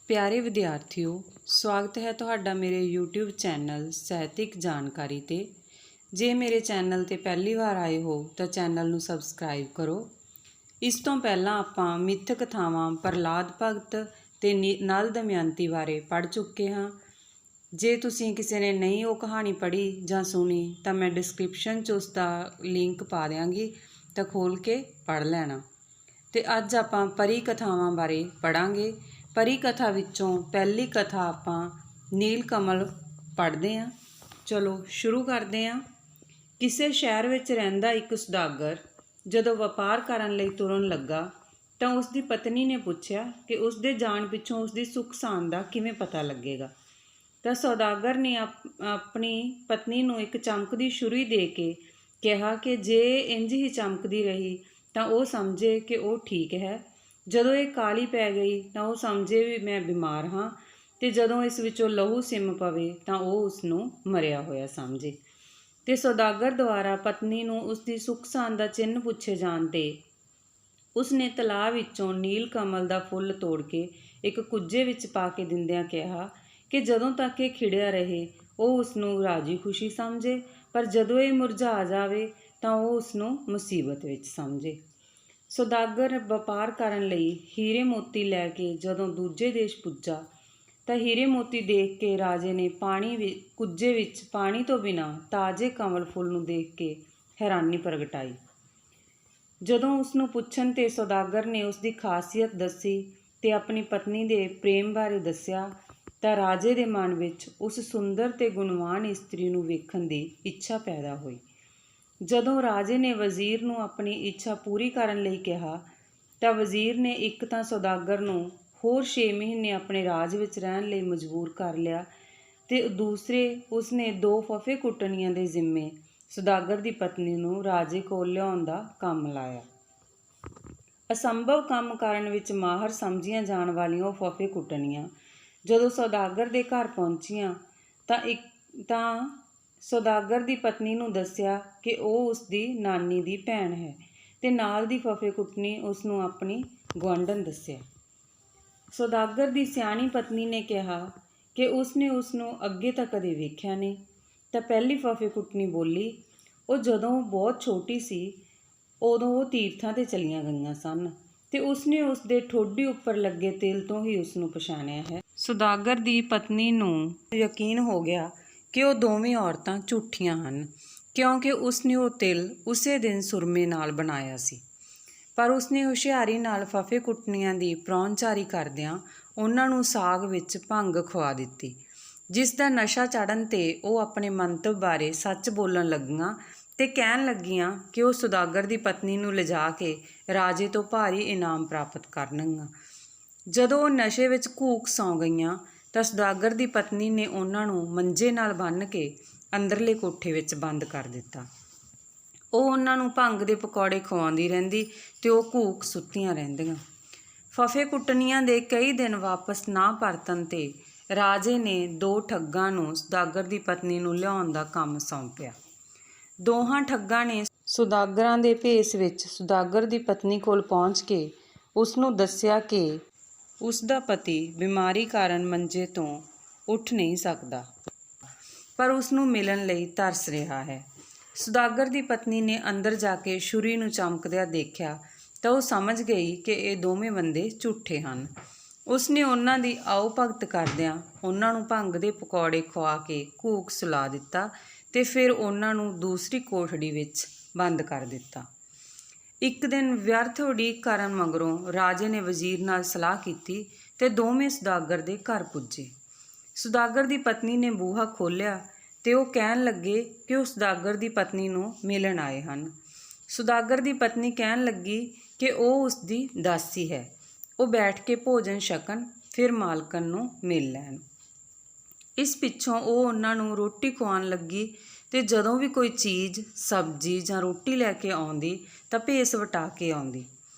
ਪਿਆਰੇ ਵਿਦਿਆਰਥੀਓ, ਸਵਾਗਤ ਹੈ ਤੁਹਾਡਾ ਮੇਰੇ YouTube ਚੈਨਲ ਸਾਹਿਤਿਕ ਜਾਣਕਾਰੀ ਤੇ। ਜੇ ਮੇਰੇ ਚੈਨਲ ਤੇ ਪਹਿਲੀ ਵਾਰ ਆਏ ਹੋ ਤਾਂ ਚੈਨਲ ਨੂੰ ਸਬਸਕ੍ਰਾਈਬ ਕਰੋ। ਇਸ ਤੋਂ ਪਹਿਲਾਂ ਆਪਾਂ ਮਿੱਥ ਕਥਾਵਾਂ ਪ੍ਰਹਲਾਦ ਭਗਤ ਤੇ ਨਲ ਦਮਯੰਤੀ ਬਾਰੇ ਪੜ੍ਹ ਚੁੱਕੇ ਹਾਂ। ਜੇ ਤੁਸੀਂ ਕਿਸੇ ਨੇ ਨਹੀਂ ਉਹ ਕਹਾਣੀ ਪੜ੍ਹੀ ਜਾਂ ਸੁਣੀ ਤਾਂ ਮੈਂ ਡਿਸਕ੍ਰਿਪਸ਼ਨ 'ਚ ਉਸ ਦਾ ਲਿੰਕ ਪਾ ਦਿਆਂਗੀ, ਤਾਂ ਖੋਲ੍ਹ ਕੇ ਪੜ੍ਹ ਲੈਣਾ। ਤੇ ਅੱਜ ਆਪਾਂ ਪਰੀ ਕਥਾਵਾਂ ਬਾਰੇ ਪੜ੍ਹਾਂਗੇ। ਪਰੀ ਕਥਾ ਵਿੱਚੋਂ ਪਹਿਲੀ ਕਥਾ ਆਪਾਂ ਨੀਲ ਕਮਲ ਪੜ੍ਹਦੇ ਹਾਂ। ਚਲੋ ਸ਼ੁਰੂ ਕਰਦੇ ਹਾਂ। ਕਿਸੇ ਸ਼ਹਿਰ ਵਿੱਚ ਰਹਿੰਦਾ ਇੱਕ ਸੁਦਾਗਰ ਜਦੋਂ ਵਪਾਰ ਕਰਨ ਲਈ ਤੁਰਨ ਲੱਗਾ ਤਾਂ ਉਸ ਦੀ ਪਤਨੀ ਨੇ ਪੁੱਛਿਆ ਕਿ ਉਸ ਦੇ ਜਾਣ ਪਿੱਛੋਂ ਉਸ ਦੀ ਸੁੱਖ ਸਾਂਦ ਦਾ ਕਿਵੇਂ ਪਤਾ ਲੱਗੇਗਾ। ਤਾਂ ਸੁਦਾਗਰ ਨੇ ਆਪਣੀ ਪਤਨੀ ਨੂੰ ਇੱਕ ਚਮਕਦੀ ਛੁਰੀ ਦੇ ਕੇ ਕਿਹਾ ਕਿ ਜੇ ਇੰਝ ਹੀ ਚਮਕਦੀ ਰਹੀ ਤਾਂ ਉਹ ਸਮਝੇ ਕਿ ਉਹ ਠੀਕ ਹੈ। ਜਦੋਂ ਇਹ ਕਾਲੀ ਪੈ ਗਈ ਤਾਂ ਉਹ ਸਮਝੇ ਵੀ ਮੈਂ ਬਿਮਾਰ ਹਾਂ, ਅਤੇ ਜਦੋਂ ਇਸ ਵਿੱਚੋਂ ਲਹੂ ਸਿੰਮ ਪਵੇ ਤਾਂ ਉਹ ਉਸ ਨੂੰ ਮਰਿਆ ਹੋਇਆ ਸਮਝੇ। ਅਤੇ ਸੁਦਾਗਰ ਦੁਆਰਾ ਪਤਨੀ ਨੂੰ ਉਸ ਦੀ ਸੁੱਖ ਸਾਂਦ ਦਾ ਚਿੰਨ੍ਹ ਪੁੱਛੇ ਜਾਣ 'ਤੇ ਉਸ ਨੇ ਤਲਾਅ ਵਿੱਚੋਂ ਨੀਲ ਕਮਲ ਦਾ ਫੁੱਲ ਤੋੜ ਕੇ ਇੱਕ ਕੁੱਜੇ ਵਿੱਚ ਪਾ ਕੇ ਦਿੰਦਿਆਂ ਕਿਹਾ ਕਿ ਜਦੋਂ ਤੱਕ ਇਹ ਖਿੜਿਆ ਰਹੇ ਉਹ ਉਸ ਨੂੰ ਰਾਜੀ ਖੁਸ਼ੀ ਸਮਝੇ, ਪਰ ਜਦੋਂ ਇਹ ਮੁਰਝਾ ਜਾਵੇ ਤਾਂ ਉਹ ਉਸ ਨੂੰ ਮੁਸੀਬਤ ਵਿੱਚ ਸਮਝੇ। ਸੁਦਾਗਰ ਵਪਾਰ ਕਰਨ ਲਈ ਹੀਰੇ ਮੋਤੀ ਲੈ ਕੇ ਜਦੋਂ ਦੂਜੇ ਦੇਸ਼ ਪੁੱਜਾ ਤਾਂ ਹੀਰੇ ਮੋਤੀ ਦੇਖ ਕੇ ਰਾਜੇ ਨੇ ਕੁੱਜੇ ਵਿੱਚ ਪਾਣੀ ਤੋਂ ਬਿਨਾਂ ਤਾਜ਼ੇ ਕਮਲ ਫੁੱਲ ਨੂੰ ਦੇਖ ਕੇ ਹੈਰਾਨੀ ਪ੍ਰਗਟਾਈ। ਜਦੋਂ ਉਸ ਨੂੰ ਪੁੱਛਣ 'ਤੇ ਸੁਦਾਗਰ ਨੇ ਉਸ ਦੀ ਖਾਸੀਅਤ ਦੱਸੀ ਅਤੇ ਆਪਣੀ ਪਤਨੀ ਦੇ ਪ੍ਰੇਮ ਬਾਰੇ ਦੱਸਿਆ ਤਾਂ ਰਾਜੇ ਦੇ ਮਨ ਵਿੱਚ ਉਸ ਸੁੰਦਰ ਅਤੇ ਗੁਣਵਾਨ ਇਸਤਰੀ ਨੂੰ ਵੇਖਣ ਦੀ ਇੱਛਾ ਪੈਦਾ ਹੋਈ। ਜਦੋਂ ਰਾਜੇ ਨੇ ਵਜ਼ੀਰ ਨੂੰ ਆਪਣੀ ਇੱਛਾ ਪੂਰੀ ਕਰਨ ਲਈ ਕਿਹਾ ਤਾਂ ਵਜ਼ੀਰ ਨੇ ਇੱਕ ਤਾਂ ਸੁਦਾਗਰ ਨੂੰ ਹੋਰ 6 ਮਹੀਨੇ ਆਪਣੇ ਰਾਜ ਵਿੱਚ ਰਹਿਣ ਲਈ ਮਜਬੂਰ ਕਰ ਲਿਆ, ਅਤੇ ਦੂਸਰੇ ਉਸ ਨੇ 2 ਫਫੇ ਕੁੱਟਣੀਆਂ ਦੇ ਜ਼ਿੰਮੇ ਸੁਦਾਗਰ ਦੀ ਪਤਨੀ ਨੂੰ ਰਾਜੇ ਕੋਲ ਲਿਆਉਣ ਦਾ ਕੰਮ ਲਾਇਆ। ਅਸੰਭਵ ਕੰਮ ਕਰਨ ਵਿੱਚ ਮਾਹਰ ਸਮਝੀਆਂ ਜਾਣ ਵਾਲੀਆਂ ਉਹ ਫਫੇ ਕੁੱਟਣੀਆਂ ਜਦੋਂ ਸੁਦਾਗਰ ਦੇ ਘਰ ਪਹੁੰਚੀਆਂ ਤਾਂ ਸੁਦਾਗਰ ਦੀ ਪਤਨੀ ਨੂੰ ਦੱਸਿਆ ਕਿ ਉਹ ਉਸ ਦੀ ਨਾਨੀ ਦੀ ਭੈਣ ਹੈ, ਅਤੇ ਨਾਲ ਦੀ ਫਫੇ ਕੁੱਟਣੀ ਉਸ ਨੂੰ ਆਪਣੀ ਗੁਆਂਢਣ ਦੱਸਿਆ। ਸੁਦਾਗਰ ਦੀ ਸਿਆਣੀ ਪਤਨੀ ਨੇ ਕਿਹਾ ਕਿ ਉਸ ਨੂੰ ਅੱਗੇ ਤਾਂ ਕਦੇ ਵੇਖਿਆ ਨਹੀਂ। ਤਾਂ ਪਹਿਲੀ ਫਫੇ ਕੁੱਟਣੀ ਬੋਲੀ, ਉਹ ਜਦੋਂ ਬਹੁਤ ਛੋਟੀ ਸੀ ਉਦੋਂ ਉਹ ਤੀਰਥਾਂ 'ਤੇ ਚਲੀਆਂ ਗਈਆਂ ਸਨ, ਅਤੇ ਉਸਨੇ ਉਸ ਦੇ ਠੋਡੀ ਉੱਪਰ ਲੱਗੇ ਤਿਲ ਤੋਂ ਹੀ ਉਸ ਨੂੰ ਪਛਾਣਿਆ ਹੈ। ਸੁਦਾਗਰ ਦੀ ਪਤਨੀ ਨੂੰ ਯਕੀਨ ਹੋ ਗਿਆ ਕਿ ਉਹ ਦੋਵੇਂ ਔਰਤਾਂ ਝੂਠੀਆਂ ਹਨ, ਕਿਉਂਕਿ ਉਸਨੇ ਉਹ ਤਿਲ ਉਸੇ ਦਿਨ ਸੁਰਮੇ ਨਾਲ ਬਣਾਇਆ ਸੀ। ਪਰ ਉਸਨੇ ਹੁਸ਼ਿਆਰੀ ਨਾਲ ਫਫੇ ਕੁੱਟਣੀਆਂ ਦੀ ਪ੍ਰਾਹੁਣਚਾਰੀ ਕਰਦਿਆਂ ਉਹਨਾਂ ਨੂੰ ਸਾਗ ਵਿੱਚ ਭੰਗ ਖਵਾ ਦਿੱਤੀ, ਜਿਸ ਦਾ ਨਸ਼ਾ ਚੜ੍ਹਨ 'ਤੇ ਉਹ ਆਪਣੇ ਮੰਤਵ ਬਾਰੇ ਸੱਚ ਬੋਲਣ ਲੱਗੀਆਂ ਅਤੇ ਕਹਿਣ ਲੱਗੀਆਂ ਕਿ ਉਹ ਸੁਦਾਗਰ ਦੀ ਪਤਨੀ ਨੂੰ ਲਿਜਾ ਕੇ ਰਾਜੇ ਤੋਂ ਭਾਰੀ ਇਨਾਮ ਪ੍ਰਾਪਤ ਕਰਨਗੀਆਂ। ਜਦੋਂ ਉਹ ਨਸ਼ੇ ਵਿੱਚ ਘੂਕ ਸੌਂ ਗਈਆਂ ਤਾਂ ਸੁਦਾਗਰ ਦੀ ਪਤਨੀ ਨੇ ਉਹਨਾਂ ਨੂੰ ਮੰਜੇ ਨਾਲ ਬੰਨ੍ਹ ਕੇ ਅੰਦਰਲੇ ਕੋਠੇ ਵਿੱਚ ਬੰਦ ਕਰ ਦਿੱਤਾ। ਉਹ ਉਹਨਾਂ ਨੂੰ ਭੰਗ ਦੇ ਪਕੌੜੇ ਖਵਾਉਂਦੀ ਰਹਿੰਦੀ ਅਤੇ ਉਹ ਘੂਕ ਸੁੱਤੀਆਂ ਰਹਿੰਦੀਆਂ। ਫਫੇ ਕੁੱਟਣੀਆਂ ਦੇ ਕਈ ਦਿਨ ਵਾਪਸ ਨਾ ਪਰਤਣ 'ਤੇ ਰਾਜੇ ਨੇ 2 ਠੱਗਾਂ ਨੂੰ ਸੁਦਾਗਰ ਦੀ ਪਤਨੀ ਨੂੰ ਲਿਆਉਣ ਦਾ ਕੰਮ ਸੌਂਪਿਆ। ਦੋਹਾਂ ਠੱਗਾਂ ਨੇ ਸੁਦਾਗਰਾਂ ਦੇ ਭੇਸ ਵਿੱਚ ਸੁਦਾਗਰ ਦੀ ਪਤਨੀ ਕੋਲ ਪਹੁੰਚ ਕੇ ਉਸ ਨੂੰ ਦੱਸਿਆ ਕਿ ਉਸ ਦਾ ਪਤੀ ਬਿਮਾਰੀ ਕਾਰਨ ਮੰਜੇ ਤੋਂ ਉੱਠ ਨਹੀਂ ਸਕਦਾ, ਪਰ ਉਸ ਨੂੰ ਮਿਲਣ ਲਈ ਤਰਸ ਰਿਹਾ ਹੈ। ਸੁਦਾਗਰ ਦੀ ਪਤਨੀ ਨੇ ਅੰਦਰ ਜਾ ਕੇ ਛੁਰੀ ਨੂੰ ਚਮਕਦਿਆਂ ਦੇਖਿਆ ਤਾਂ ਉਹ ਸਮਝ ਗਈ ਕਿ ਇਹ ਦੋਵੇਂ ਬੰਦੇ ਝੂਠੇ ਹਨ। ਉਸਨੇ ਉਹਨਾਂ ਦੀ ਆਓ ਭਗਤ ਕਰਦਿਆਂ ਉਹਨਾਂ ਨੂੰ ਭੰਗ ਦੇ ਪਕੌੜੇ ਖਵਾ ਕੇ ਘੂਕ ਸੁਲਾ ਦਿੱਤਾ ਅਤੇ ਫਿਰ ਉਹਨਾਂ ਨੂੰ ਦੂਸਰੀ ਕੋਠੜੀ ਵਿੱਚ ਬੰਦ ਕਰ ਦਿੱਤਾ। ਇੱਕ ਦਿਨ ਵਿਅਰਥ ਉਡੀਕ ਕਰਨ ਮਗਰੋਂ ਰਾਜੇ ਨੇ ਵਜ਼ੀਰ ਨਾਲ ਸਲਾਹ ਕੀਤੀ ਅਤੇ ਦੋਵੇਂ ਸੁਦਾਗਰ ਦੇ ਘਰ ਪੁੱਜੇ। ਸੁਦਾਗਰ ਦੀ ਪਤਨੀ ਨੇ ਬੂਹਾ ਖੋਲ੍ਹਿਆ ਅਤੇ ਉਹ ਕਹਿਣ ਲੱਗੇ ਕਿ ਉਹ ਸੁਦਾਗਰ ਦੀ ਪਤਨੀ ਨੂੰ ਮਿਲਣ ਆਏ ਹਨ। ਸੁਦਾਗਰ ਦੀ ਪਤਨੀ ਕਹਿਣ ਲੱਗੀ ਕਿ ਉਹ ਉਸ ਦੀ ਦਾਸੀ ਹੈ, ਉਹ ਬੈਠ ਕੇ ਭੋਜਨ ਛਕਣ ਫਿਰ ਮਾਲਕਣ ਨੂੰ ਮਿਲ ਲੈਣ। ਇਸ ਪਿੱਛੋਂ ਉਹ ਉਹਨਾਂ ਨੂੰ ਰੋਟੀ ਖਵਾਉਣ ਲੱਗੀ, ਅਤੇ ਜਦੋਂ ਵੀ ਕੋਈ ਚੀਜ਼ ਸਬਜ਼ੀ ਜਾਂ ਰੋਟੀ ਲੈ ਕੇ ਆਉਂਦੀ ਤਾਂ ਭੇਸ ਵਟਾ ਕੇ ਆਉਂਦੀ।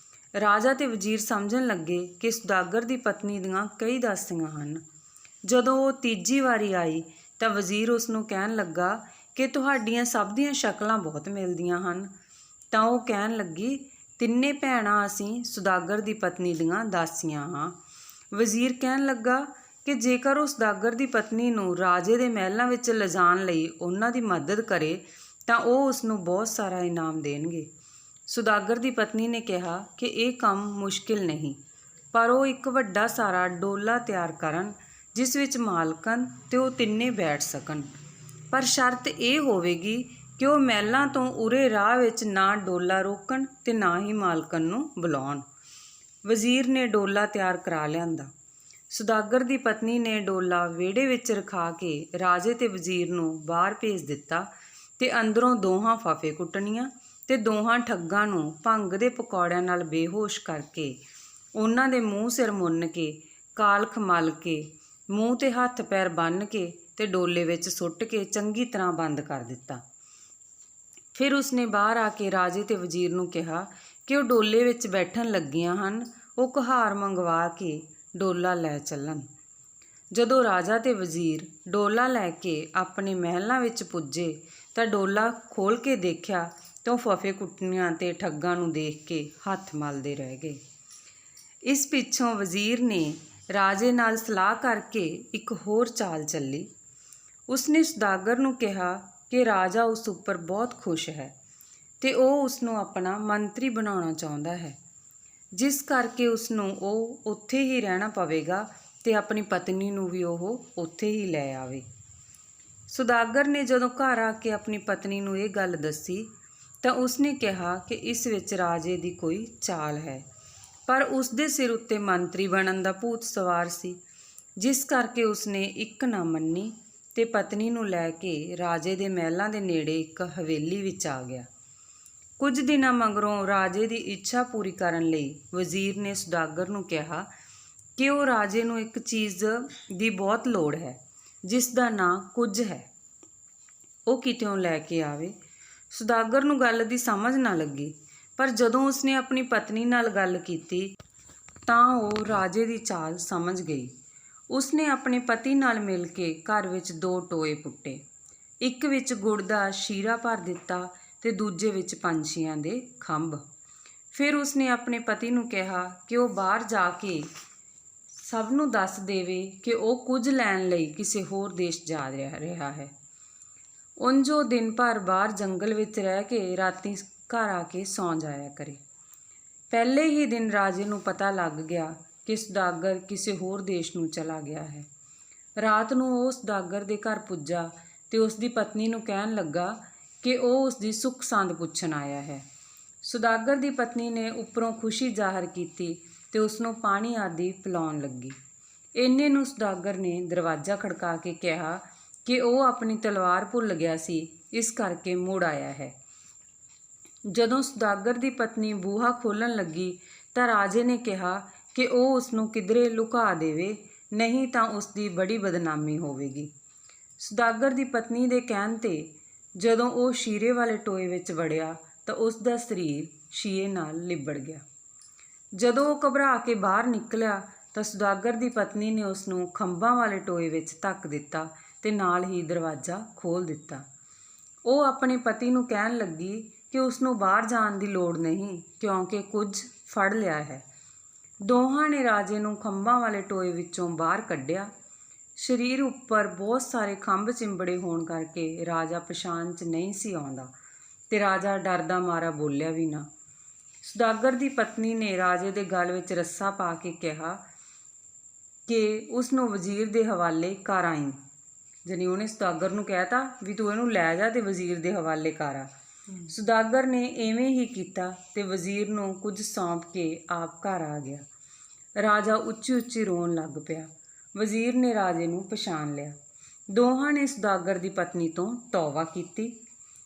ਰਾਜਾ ਅਤੇ ਵਜ਼ੀਰ ਸਮਝਣ ਲੱਗੇ ਕਿ ਸੁਦਾਗਰ ਦੀ ਪਤਨੀ ਦੀਆਂ ਕਈ ਦਾਸੀਆਂ ਹਨ। ਜਦੋਂ ਉਹ ਤੀਜੀ ਵਾਰੀ ਆਈ ਤਾਂ ਵਜ਼ੀਰ ਉਸ ਨੂੰ ਕਹਿਣ ਲੱਗਾ ਕਿ ਤੁਹਾਡੀਆਂ ਸਭ ਦੀਆਂ ਸ਼ਕਲਾਂ ਬਹੁਤ ਮਿਲਦੀਆਂ ਹਨ। ਤਾਂ ਉਹ ਕਹਿਣ ਲੱਗੀ, ਤਿੰਨੇ ਭੈਣਾਂ ਅਸੀਂ ਸੁਦਾਗਰ ਦੀ ਪਤਨੀ ਦੀਆਂ ਦਾਸੀਆਂ ਹਾਂ। ਵਜ਼ੀਰ ਕਹਿਣ ਲੱਗਾ ਕਿ ਜੇਕਰ ਉਹ ਸੁਦਾਗਰ ਦੀ ਪਤਨੀ ਨੂੰ ਰਾਜੇ ਦੇ ਮਹਿਲਾਂ ਵਿੱਚ ਲਿਜਾਣ ਲਈ ਉਹਨਾਂ ਦੀ ਮਦਦ ਕਰੇ ਤਾਂ ਉਹ ਉਸ ਨੂੰ ਬਹੁਤ ਸਾਰਾ ਇਨਾਮ ਦੇਣਗੇ। ਸੁਦਾਗਰ ਦੀ ਪਤਨੀ ਨੇ ਕਿਹਾ ਕਿ ਇਹ ਕੰਮ ਮੁਸ਼ਕਿਲ ਨਹੀਂ, ਪਰ ਉਹ ਇੱਕ ਵੱਡਾ ਸਾਰਾ ਡੋਲਾ ਤਿਆਰ ਕਰਨ ਜਿਸ ਵਿੱਚ ਮਾਲਕਨ ਤੇ ਉਹ ਤਿੰਨੇ ਬੈਠ ਸਕਣ, ਪਰ ਸ਼ਰਤ ਇਹ ਹੋਵੇਗੀ ਕਿ ਉਹ ਮਹਿਲਾਂ ਤੋਂ ਉਰੇ ਰਾਹ ਵਿੱਚ ਨਾ ਡੋਲਾ ਰੋਕਣ ਤੇ ਨਾ ਹੀ ਮਾਲਕਨ ਨੂੰ ਬੁਲਾਉਣ। ਵਜ਼ੀਰ ਨੇ ਡੋਲਾ ਤਿਆਰ ਕਰਾ ਲਿਆਂਦਾ। ਸੁਦਾਗਰ ਦੀ ਪਤਨੀ ਨੇ ਡੋਲਾ ਵਿਹੜੇ ਵਿੱਚ ਰਖਾ ਕੇ ਰਾਜੇ ਤੇ ਵਜ਼ੀਰ ਨੂੰ ਬਾਹਰ ਭੇਜ ਦਿੱਤਾ ਤੇ ਅੰਦਰੋਂ ਦੋਹਾਂ ਫਾਫੇ ਕੁੱਟਣੀਆਂ ਤੇ ਦੋਹਾਂ ਠੱਗਾਂ ਨੂੰ ਭੰਗ ਦੇ ਪਕੌੜਿਆਂ ਨਾਲ ਬੇਹੋਸ਼ ਕਰਕੇ ਉਹਨਾਂ ਦੇ ਮੂੰਹ ਸਿਰ ਮੁੰਨ ਕੇ ਕਾਲਖ ਮਲ ਕੇ ਮੂੰਹ ਤੇ ਹੱਥ ਪੈਰ ਬੰਨ੍ਹ ਕੇ ਤੇ ਡੋਲੇ ਵਿੱਚ ਸੁੱਟ ਕੇ ਚੰਗੀ ਤਰ੍ਹਾਂ ਬੰਦ ਕਰ ਦਿੱਤਾ। ਫਿਰ ਉਸਨੇ ਬਾਹਰ ਆ ਕੇ ਰਾਜੇ ਤੇ ਵਜ਼ੀਰ ਨੂੰ ਕਿਹਾ ਕਿ ਉਹ ਡੋਲੇ ਵਿੱਚ ਬੈਠਣ ਲੱਗੀਆਂ ਹਨ, ਉਹ ਕੁਹਾਰ ਮੰਗਵਾ ਕੇ ਡੋਲਾ ਲੈ ਚੱਲਣ। ਜਦੋਂ ਰਾਜਾ ਤੇ ਵਜ਼ੀਰ ਡੋਲਾ ਲੈ ਕੇ ਆਪਣੇ ਮਹਿਲਾਂ ਵਿੱਚ ਪੁੱਜੇ ਤਾਂ ਡੋਲਾ ਖੋਲ੍ਹ ਕੇ ਦੇਖਿਆ ਤਾਂ ਉਹ ਫਫੇ ਕੁੱਟਣੀਆਂ ਤੇ ਠੱਗਾਂ ਨੂੰ ਦੇਖ ਕੇ ਹੱਥ ਮਲਦੇ ਰਹਿ ਗਏ। ਇਸ ਪਿੱਛੋਂ ਵਜ਼ੀਰ ਨੇ ਰਾਜੇ ਨਾਲ ਸਲਾਹ ਕਰਕੇ ਇੱਕ ਹੋਰ ਚਾਲ ਚੱਲੀ। ਉਸਨੇ ਸੁਦਾਗਰ ਨੂੰ ਕਿਹਾ ਕਿ ਰਾਜਾ ਉਸ ਉੱਪਰ ਬਹੁਤ ਖੁਸ਼ ਹੈ ਤੇ ਉਹ ਉਸ ਨੂੰ ਆਪਣਾ ਮੰਤਰੀ ਬਣਾਉਣਾ ਚਾਹੁੰਦਾ ਹੈ, ਜਿਸ ਕਰਕੇ ਉਸ ਨੂੰ ਉਹ ਉੱਥੇ ਹੀ ਰਹਿਣਾ ਪਵੇਗਾ ਤੇ ਆਪਣੀ ਪਤਨੀ ਨੂੰ ਵੀ ਉਹ ਉੱਥੇ ਹੀ ਲੈ ਆਵੇ। ਸੁਦਾਗਰ ਨੇ ਜਦੋਂ ਘਰ ਆ ਕੇ ਆਪਣੀ ਪਤਨੀ ਨੂੰ ਇਹ ਗੱਲ ਦੱਸੀ ਤਾਂ ਉਸਨੇ ਕਿਹਾ ਕਿ ਇਸ ਵਿੱਚ ਰਾਜੇ ਦੀ ਕੋਈ ਚਾਲ ਹੈ, ਪਰ ਉਸ ਦੇ ਸਿਰ ਉੱਤੇ ਮੰਤਰੀ ਬਣਨ ਦਾ ਭੂਤ ਸਵਾਰ ਸੀ, ਜਿਸ ਕਰਕੇ ਉਸਨੇ ਇੱਕ ਨਾ ਮੰਨੀ ਤੇ ਪਤਨੀ ਨੂੰ ਲੈ ਕੇ ਰਾਜੇ ਦੇ ਮਹਿਲਾਂ ਦੇ ਨੇੜੇ ਇੱਕ ਹਵੇਲੀ ਵਿੱਚ ਆ ਗਿਆ। ਕੁਝ ਦਿਨਾਂ ਮਗਰੋਂ ਰਾਜੇ ਦੀ ਇੱਛਾ ਪੂਰੀ ਕਰਨ ਲਈ ਵਜ਼ੀਰ ਨੇ ਸੁਦਾਗਰ ਨੂੰ ਕਿਹਾ ਕਿ ਉਹ ਰਾਜੇ ਨੂੰ ਇੱਕ ਚੀਜ਼ ਦੀ ਬਹੁਤ ਲੋੜ ਹੈ, ਜਿਸ ਦਾ ਨਾਂ ਕੁਝ ਹੈ, ਉਹ ਕਿਤਿਓਂ ਲੈ ਕੇ ਆਵੇ। ਸੁਦਾਗਰ ਨੂੰ ਗੱਲ ਦੀ ਸਮਝ ਨਾ ਲੱਗੀ, ਪਰ ਜਦੋਂ ਉਸਨੇ ਆਪਣੀ ਪਤਨੀ ਨਾਲ ਗੱਲ ਕੀਤੀ ਤਾਂ ਉਹ ਰਾਜੇ ਦੀ ਚਾਲ ਸਮਝ ਗਈ। ਉਸਨੇ ਆਪਣੇ ਪਤੀ ਨਾਲ ਮਿਲ ਕੇ ਘਰ ਵਿੱਚ 2 ਟੋਏ ਪੁੱਟੇ, ਇੱਕ ਵਿੱਚ ਗੁੜ ਦਾ ਸ਼ੀਰਾ ਭਰ ਦਿੱਤਾ ਤੇ ਦੂਜੇ ਵਿੱਚ ਪੰਛੀਆਂ ਦੇ ਖੰਭ। ਫਿਰ ਉਸਨੇ ਆਪਣੇ ਪਤੀ ਨੂੰ ਕਿਹਾ ਕਿ ਉਹ ਬਾਹਰ ਜਾ ਕੇ ਸਭ ਨੂੰ ਦੱਸ ਦੇਵੇ ਕਿ ਉਹ ਕੁਝ ਲੈਣ ਲਈ ਕਿਸੇ ਹੋਰ ਦੇਸ਼ ਜਾ ਰਿਹਾ ਹੈ। ਉਂਝ ਉਹ ਦਿਨ ਭਰ ਬਾਹਰ ਜੰਗਲ ਵਿੱਚ ਰਹਿ ਕੇ ਰਾਤੀਂ ਘਰ ਆ ਕੇ ਸੌਂ ਜਾਇਆ ਕਰੇ। ਪਹਿਲੇ ਹੀ ਦਿਨ ਰਾਜੇ ਨੂੰ ਪਤਾ ਲੱਗ ਗਿਆ ਕਿ ਸੁਦਾਗਰ ਕਿਸੇ ਹੋਰ ਦੇਸ਼ ਨੂੰ ਚਲਾ ਗਿਆ ਹੈ। ਰਾਤ ਨੂੰ ਉਹ ਸੁਦਾਗਰ ਦੇ ਘਰ ਪੁੱਜਾ ਤੇ ਉਸ ਦੀ ਪਤਨੀ ਨੂੰ ਕਹਿਣ ਲੱਗਾ ਕਿ ਉਹ ਉਸ ਦੀ ਸੁੱਖ ਸੰਦ ਪੁੱਛਣ ਆਇਆ ਹੈ। ਸੁਦਾਗਰ ਦੀ ਪਤਨੀ ਨੇ ਉੱਪਰੋਂ ਖੁਸ਼ੀ ਜ਼ਾਹਰ ਕੀਤੀ ਤੇ ਉਸ ਨੂੰ ਪਾਣੀ ਆਦਿ ਪਿਲਾਉਣ ਲੱਗੀ। ਇੰਨੇ ਨੂੰ ਸੁਦਾਗਰ ਨੇ ਦਰਵਾਜ਼ਾ ਖੜਕਾ ਕੇ ਕਿਹਾ ਕਿ ਉਹ ਆਪਣੀ ਤਲਵਾਰ ਭੁੱਲ ਗਿਆ ਸੀ, ਇਸ ਕਰਕੇ ਮੁੜ ਆਇਆ ਹੈ। ਜਦੋਂ ਸੁਦਾਗਰ ਦੀ ਪਤਨੀ ਬੂਹਾ ਖੋਲ੍ਹਣ ਲੱਗੀ ਤਾਂ ਰਾਜੇ ਨੇ ਕਿਹਾ ਕਿ ਉਹ ਉਸ ਨੂੰ ਕਿਧਰੇ ਲੁਕਾ ਦੇਵੇ, ਨਹੀਂ ਤਾਂ ਉਸ ਦੀ ਬੜੀ ਬਦਨਾਮੀ ਹੋਵੇਗੀ। ਸੁਦਾਗਰ ਦੀ ਪਤਨੀ ਦੇ ਕਹਿਣ ਤੇ ਜਦੋਂ ਉਹ ਸ਼ੀਰੇ ਵਾਲੇ ਟੋਏ ਵਿੱਚ ਵੜਿਆ ਤਾਂ ਉਸ ਦਾ ਸਰੀਰ ਸ਼ੀਏ ਨਾਲ ਲਿਬੜ ਗਿਆ। ਜਦੋਂ ਉਹ ਘਬਰਾ ਕੇ ਬਾਹਰ ਨਿਕਲਿਆ ਤਾਂ ਸੁਦਾਗਰ ਦੀ ਪਤਨੀ ਨੇ ਉਸ ਨੂੰ ਖੰਭਾਂ ਵਾਲੇ ਟੋਏ ਵਿੱਚ ਧੱਕ ਦਿੱਤਾ ਤੇ ਨਾਲ ਹੀ ਦਰਵਾਜ਼ਾ ਖੋਲ੍ਹ ਦਿੱਤਾ। ਉਹ ਆਪਣੇ ਪਤੀ ਨੂੰ ਕਹਿਣ ਲੱਗੀ ਕਿ ਉਸ ਨੂੰ ਬਾਹਰ ਜਾਣ ਦੀ ਲੋੜ ਨਹੀਂ, ਕਿਉਂਕਿ ਕੁਝ ਫੜ ਲਿਆ ਹੈ। ਦੋਹਾਂ ਨੇ ਰਾਜੇ ਨੂੰ ਖੰਭਾਂ ਵਾਲੇ ਟੋਏ ਵਿੱਚੋਂ ਬਾਹਰ ਕੱਢਿਆ। ਸਰੀਰ ਉੱਪਰ ਬਹੁਤ ਸਾਰੇ ਖੰਭ ਚਿੰਬੜੇ ਹੋਣ ਕਰਕੇ ਰਾਜਾ ਪਛਾਣ 'ਚ ਨਹੀਂ ਸੀ ਆਉਂਦਾ ਤੇ ਰਾਜਾ ਡਰਦਾ ਮਾਰਾ ਬੋਲਿਆ ਵੀ ਨਾ। ਸੁਦਾਗਰ ਦੀ ਪਤਨੀ ਨੇ ਰਾਜੇ ਦੇ ਗਲ ਵਿੱਚ ਰੱਸਾ ਪਾ ਕੇ ਕਿਹਾ ਕਿ ਉਸ ਨੂੰ ਵਜ਼ੀਰ ਦੇ ਹਵਾਲੇ ਕਰ ਆਈ। ਜਾਣੀ ਉਹਨੇ ਸੁਦਾਗਰ ਨੂੰ ਕਹਿ ਤਾ ਵੀ ਤੂੰ ਇਹਨੂੰ ਲੈ ਜਾ ਤੇ ਵਜ਼ੀਰ ਦੇ ਹਵਾਲੇ ਕਰ ਆ। ਸੁਦਾਗਰ ਨੇ ਇਵੇਂ ਹੀ ਕੀਤਾ ਤੇ ਵਜ਼ੀਰ ਨੂੰ ਕੁਝ ਸੌਂਪ ਕੇ ਆਪ ਘਰ ਆ ਗਿਆ। ਰਾਜਾ ਉੱਚੀ ਉੱਚੀ ਰੋਣ ਲੱਗ ਪਿਆ। ਵਜ਼ੀਰ ਨੇ ਰਾਜੇ ਨੂੰ ਪਛਾਣ ਲਿਆ। ਦੋਹਾਂ ਨੇ ਸੁਦਾਗਰ ਦੀ ਪਤਨੀ ਤੋਂ ਤੌਬਾ ਕੀਤੀ।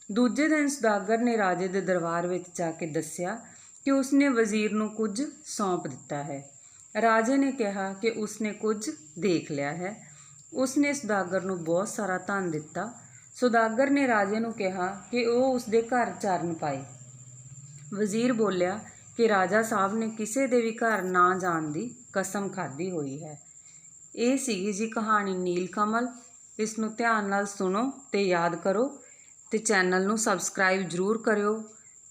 ਦੂਜੇ ਦਿਨ ਸੁਦਾਗਰ ਨੇ ਰਾਜੇ ਦੇ ਦਰਬਾਰ ਵਿੱਚ ਜਾ ਕੇ ਦੱਸਿਆ ਕਿ ਉਸਨੇ ਵਜ਼ੀਰ ਨੂੰ ਕੁਝ ਸੌਂਪ ਦਿੱਤਾ ਹੈ। ਰਾਜੇ ਨੇ ਕਿਹਾ ਕਿ ਉਸਨੇ ਕੁਝ ਦੇਖ ਲਿਆ ਹੈ। ਉਸਨੇ ਸੁਦਾਗਰ ਨੂੰ ਬਹੁਤ ਸਾਰਾ ਧਨ ਦਿੱਤਾ। ਸੁਦਾਗਰ ਨੇ ਰਾਜੇ ਨੂੰ ਕਿਹਾ ਕਿ ਉਹ ਉਸਦੇ ਘਰ ਚਰਨ ਪਾਏ। ਵਜ਼ੀਰ ਬੋਲਿਆ ਕਿ ਰਾਜਾ ਸਾਹਿਬ ਨੇ ਕਿਸੇ ਦੇ ਵੀ ਘਰ ਨਾ ਜਾਣ ਦੀ ਕਸਮ ਖਾਧੀ ਹੋਈ ਹੈ। ਇਹ ਸੀਗੀ ਜੀ ਕਹਾਣੀ ਨੀਲ ਕਮਲ। ਇਸ ਨੂੰ ਧਿਆਨ ਨਾਲ ਸੁਣੋ ਤੇ ਯਾਦ ਕਰੋ ਤੇ ਚੈਨਲ ਨੂੰ ਸਬਸਕ੍ਰਾਈਬ ਜ਼ਰੂਰ ਕਰਿਓ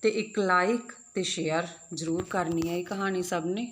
ਤੇ ਇੱਕ ਲਾਈਕ ਤੇ ਸ਼ੇਅਰ ਜ਼ਰੂਰ ਕਰਨੀ ਹੈ ਇਹ ਕਹਾਣੀ ਸਭ ਨੇ।